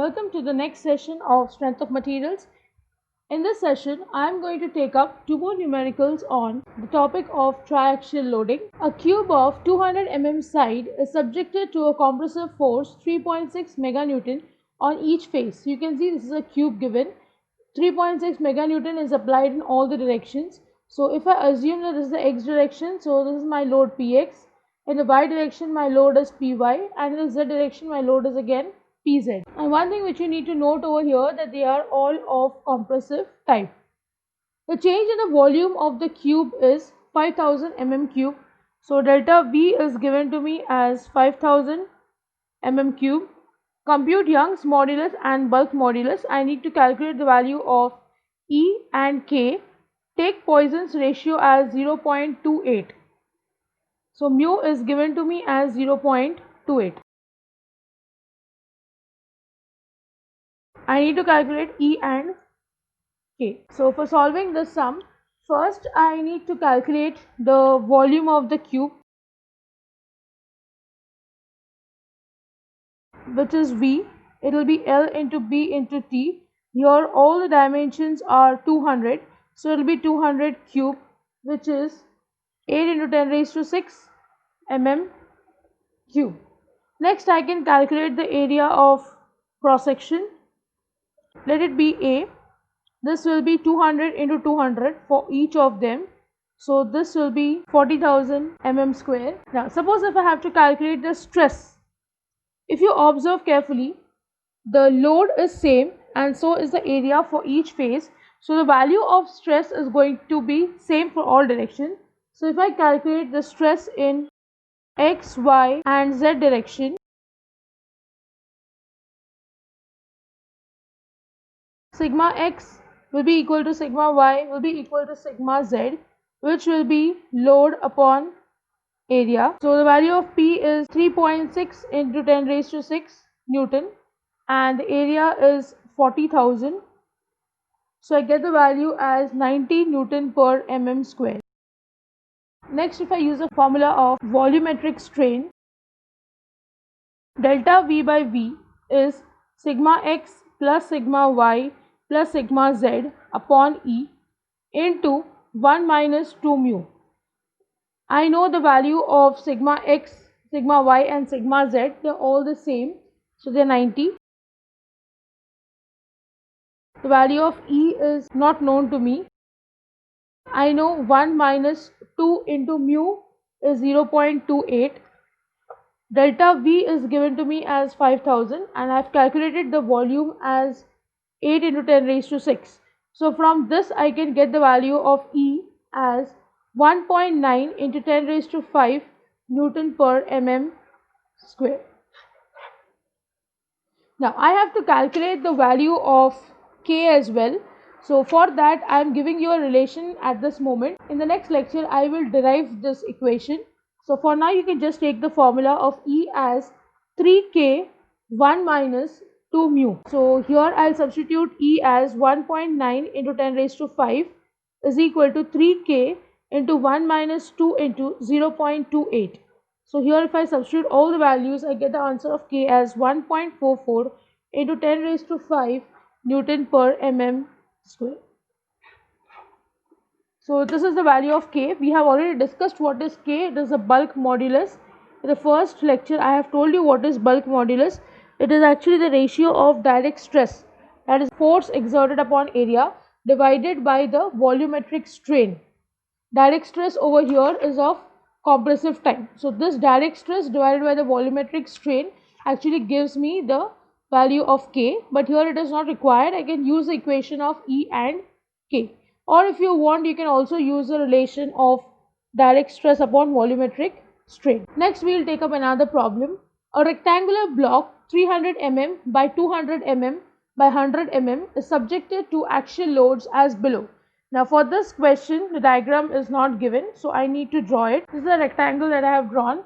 Welcome to the next session of Strength of Materials. In this session, I am going to take up two more numericals on the topic of triaxial loading. A cube of 200 mm side is subjected to a compressive force 3.6 meganewton on each face. You can see this is a cube given. 3.6 meganewton is applied in all the directions. So if I assume that this is the x direction, so this is my load px. In the y direction, my load is py, and in the z direction, my load is again pz. And one thing which you need to note over here that they are all of compressive type. The change in the volume of the cube is 5000 mm cube. So delta V is given to me as 5000 mm cube. Compute Young's modulus and bulk modulus. I need to calculate the value of E and K. Take Poisson's ratio as 0.28. So mu is given to me as 0.28. I need to calculate E and K. So for solving this sum, first I need to calculate the volume of the cube, which is V. It will be L into B into T. Here all the dimensions are 200. So it will be 200 cube, which is 8 into 10 raised to 6 mm cube. Next I can calculate the area of cross section. Let it be A. This will be 200 into 200 for each of them. So this will be 40,000 mm square. Now suppose if I have to calculate the stress. If you observe carefully, the load is same and so is the area for each face. So the value of stress is going to be same for all directions. So if I calculate the stress in x, y and z direction, sigma x will be equal to sigma y will be equal to sigma z, which will be load upon area. So the value of P is 3.6 into 10 raised to 6 Newton and the area is 40,000. So I get the value as 90 Newton per mm square. Next, if I use a formula of volumetric strain, delta V by V is sigma x plus sigma y plus sigma z upon E into 1 minus 2 mu. I know the value of sigma x, sigma y and sigma z, they are all the same, so they are 90. The value of E is not known to me. I know 1 minus 2 into mu is 0.28. Delta V is given to me as 5000 and I have calculated the volume as 8 into 10 raised to 6. So from this I can get the value of E as 1.9 into 10 raised to 5 Newton per mm square. Now I have to calculate the value of K as well. So for that I am giving you a relation at this moment. In the next lecture I will derive this equation. So for now you can just take the formula of E as 3K 1 minus 2 mu. So here I'll substitute E as 1.9 into 10 raised to 5 is equal to 3K into 1 minus 2 into 0.28. So here if I substitute all the values, I get the answer of K as 1.44 into 10 raised to 5 Newton per mm square. So this is the value of K. We have already discussed what is K. It is a bulk modulus. In the first lecture I have told you what is bulk modulus. It is actually the ratio of direct stress, that is force exerted upon area, divided by the volumetric strain. Direct stress over here is of compressive type. So this direct stress divided by the volumetric strain actually gives me the value of K, but here it is not required. I can use the equation of E and K, or if you want you can also use the relation of direct stress upon volumetric strain. Next we will take up another problem. A rectangular block 300 mm by 200 mm by 100 mm is subjected to axial loads as below. Now for this question the diagram is not given, so I need to draw it. This is a rectangle that I have drawn.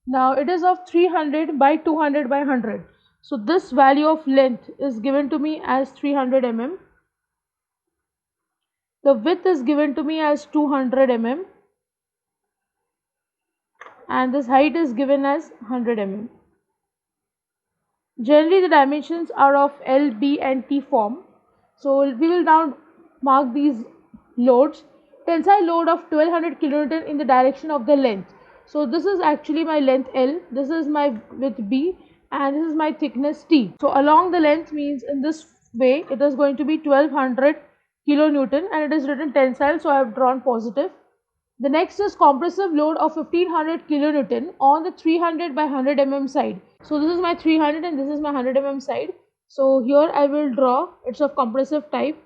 Now it is of 300 by 200 by 100. So this value of length is given to me as 300 mm. The width is given to me as 200 mm and this height is given as 100 mm. Generally, the dimensions are of L, B, and T form. So we will now mark these loads. Tensile load of 1200 kilonewton in the direction of the length. So this is actually my length L, this is my width B, and this is my thickness T. So along the length means in this way it is going to be 1200 kilonewton, and it is written tensile, so I have drawn positive. The next is compressive load of 1500 kilonewton on the 300 by 100 mm side. So this is my 300 and this is my 100 mm side. So here I will draw, it's of compressive type.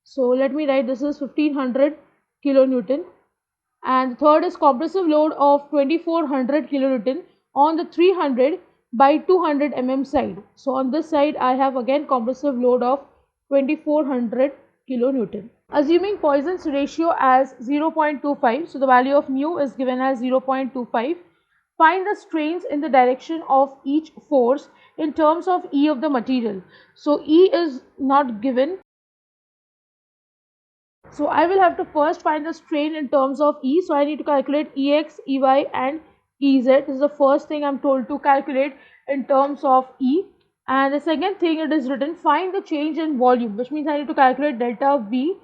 So let me write, this is 1500 kilonewton. And the third is compressive load of 2400 kilonewton on the 300 by 200 mm side. So on this side I have again compressive load of 2400 kilonewton. Assuming Poisson's ratio as 0.25, so the value of mu is given as 0.25. Find the strains in the direction of each force in terms of E of the material. So E is not given. So I will have to first find the strain in terms of E. So I need to calculate Ex, Ey and Ez. This is the first thing I am told to calculate in terms of E. And the second thing, it is written, find the change in volume, which means I need to calculate delta V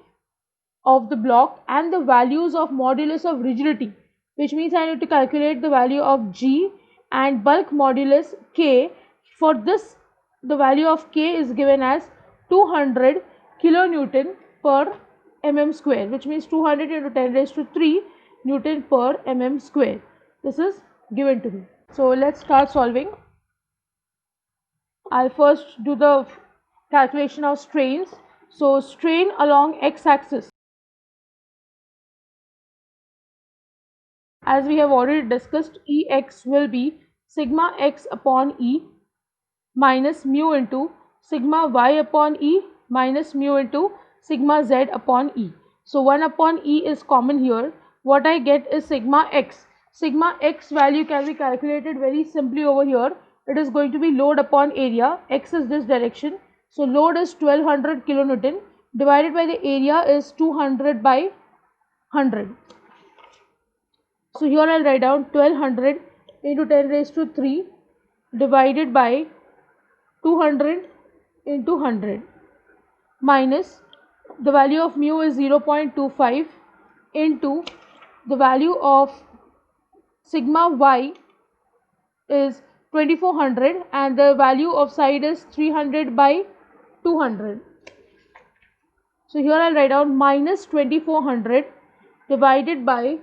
of the block and the values of modulus of rigidity, which means I need to calculate the value of G and bulk modulus K. For this, the value of K is given as 200 kilonewton per mm square, which means 200 into 10 raised to 3 Newton per mm square. This is given to me. So let's start solving. I'll first do the calculation of strains. So strain along x-axis, as we have already discussed, Ex will be sigma x upon E minus mu into sigma y upon E minus mu into sigma z upon E. So 1 upon E is common here. What I get is sigma x. Sigma x value can be calculated very simply over here. It is going to be load upon area. X is this direction. So load is 1200 kilonewton divided by the area is 200 by 100. So here I'll write down 1200 into 10 raised to 3 divided by 200 into 100 minus the value of mu is 0.25 into the value of sigma y is 2400 and the value of side is 300 by 200. So here I'll write down minus 2400 divided by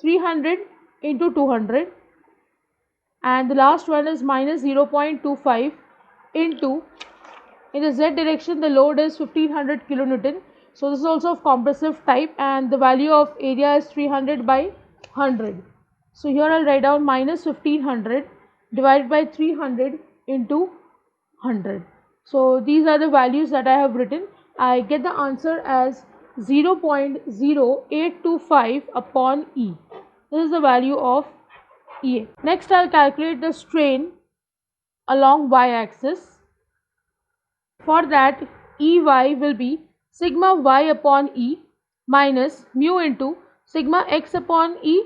300 into 200, and the last one is minus 0.25 into, in the z direction the load is 1500 kilonewton. So this is also of compressive type and the value of area is 300 by 100. So here I'll write down minus 1500 divided by 300 into 100. So these are the values that I have written. I get the answer as 0.0825 upon E. This is the value of EA. Next I'll calculate the strain along y-axis. For that, Ey will be sigma y upon E minus mu into sigma x upon E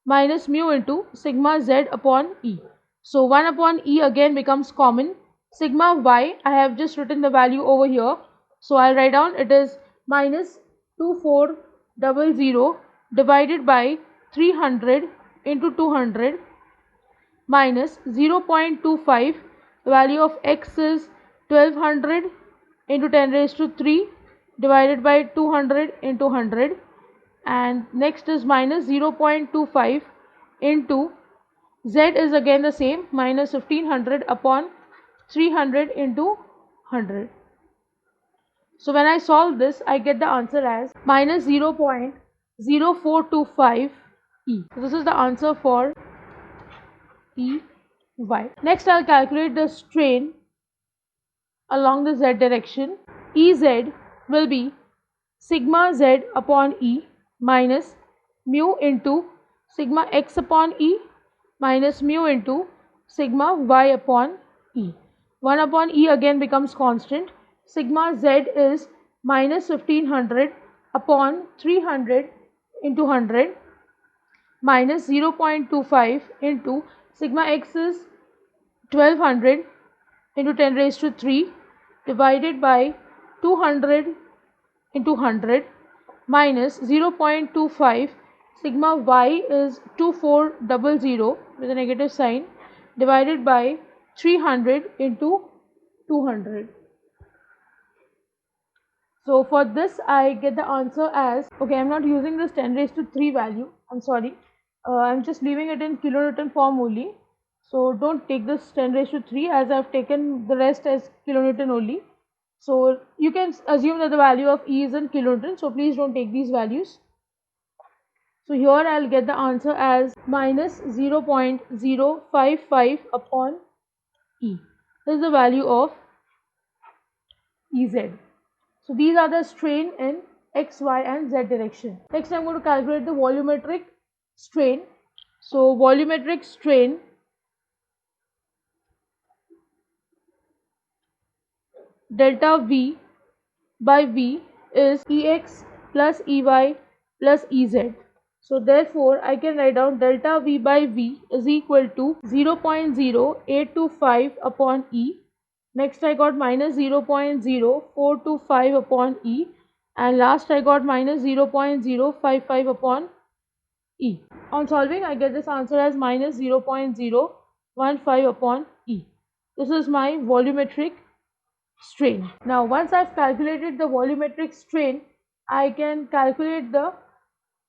minus mu into sigma z upon E. So 1 upon E again becomes common. Sigma y, I have just written the value over here. So I'll write down, it is minus 2400 divided by 300 into 200 minus 0.25. The value of x is 1200 into 10 raised to 3 divided by 200 into 100, and next is minus 0.25 into z is again the same, minus 1500 upon 300 into 100. So when I solve this, I get the answer as minus 0.0425 E. So this is the answer for Ey. Next I'll calculate the strain along the z direction. Ez will be sigma z upon E minus mu into sigma x upon E minus mu into sigma y upon E. 1 upon E again becomes constant. Sigma z is minus 1500 upon 300 into 100 minus 0.25 into sigma x is 1200 into 10 raised to 3 divided by 200 into 100 minus 0.25 sigma y is 2400 with a negative sign divided by 300 into 200. So for this I get the answer as, okay, I'm not using this 10 raised to 3 value, I'm sorry, I'm just leaving it in kilonewton form only. So don't take this 10 raised to 3 as I've taken the rest as kilonewton only. So you can assume that the value of E is in kilonewton, so please don't take these values. So here I'll get the answer as minus 0.055 upon E. This is the value of Ez. So these are the strain in x, y and z direction. Next I'm going to calculate the volumetric strain. So volumetric strain delta V by V is Ex plus Ey plus Ez. So therefore I can write down delta V by V is equal to 0.0825 upon E. Next I got minus 0.0425 upon E, and last I got minus 0.055 upon E. On solving I get this answer as minus 0.015 upon E. This is my volumetric strain. Now once I've calculated the volumetric strain, I can calculate the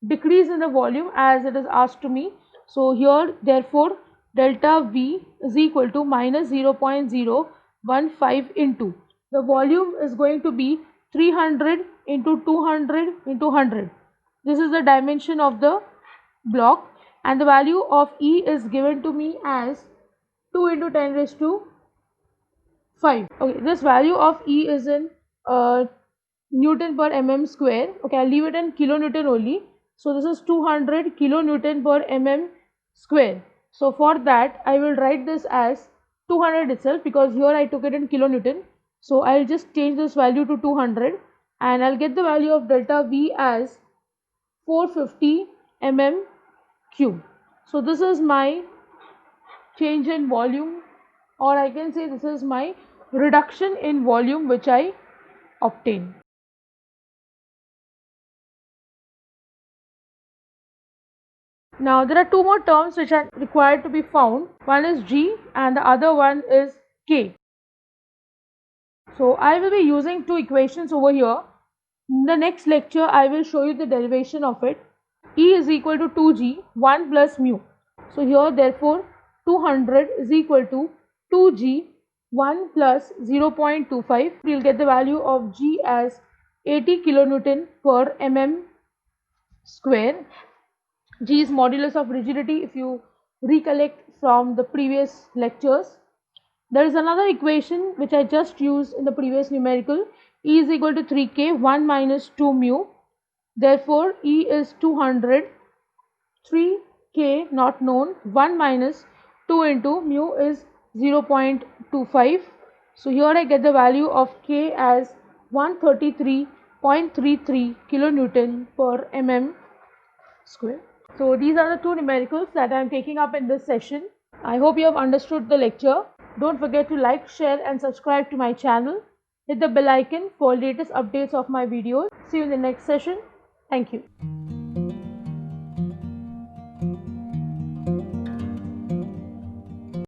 decrease in the volume as it is asked to me. So here therefore delta V is equal to minus 0.015 into the volume is going to be 300 into 200 into 100. This is the dimension of the block, and the value of E is given to me as 2 into 10 raised to 5. Okay, this value of E is in Newton per mm square. Okay, I'll leave it in kilonewton only. So this is 200 kilonewton per mm square. So for that I will write this as 200 itself, because here I took it in kilonewton. So I'll just change this value to 200 and I'll get the value of delta V as 450 mm cube. So this is my change in volume, or I can say this is my reduction in volume which I obtain. Now there are two more terms which are required to be found. One is G and the other one is K. So I will be using two equations over here. In the next lecture I will show you the derivation of it. E is equal to 2G 1 plus mu. So here therefore 200 is equal to 2G 1 plus 0.25. We will get the value of G as 80 kilonewton per mm square. G is modulus of rigidity if you recollect from the previous lectures. There is another equation which I just used in the previous numerical. E is equal to 3K 1 minus 2 mu. Therefore E is 200, 3K not known, 1 minus 2 into mu is 0.25. So here I get the value of K as 133.33 kilonewton per mm square. So these are the two numericals that I am taking up in this session. I hope you have understood the lecture. Don't forget to like, share and subscribe to my channel. Hit the bell icon for latest updates of my videos. See you in the next session. Thank you.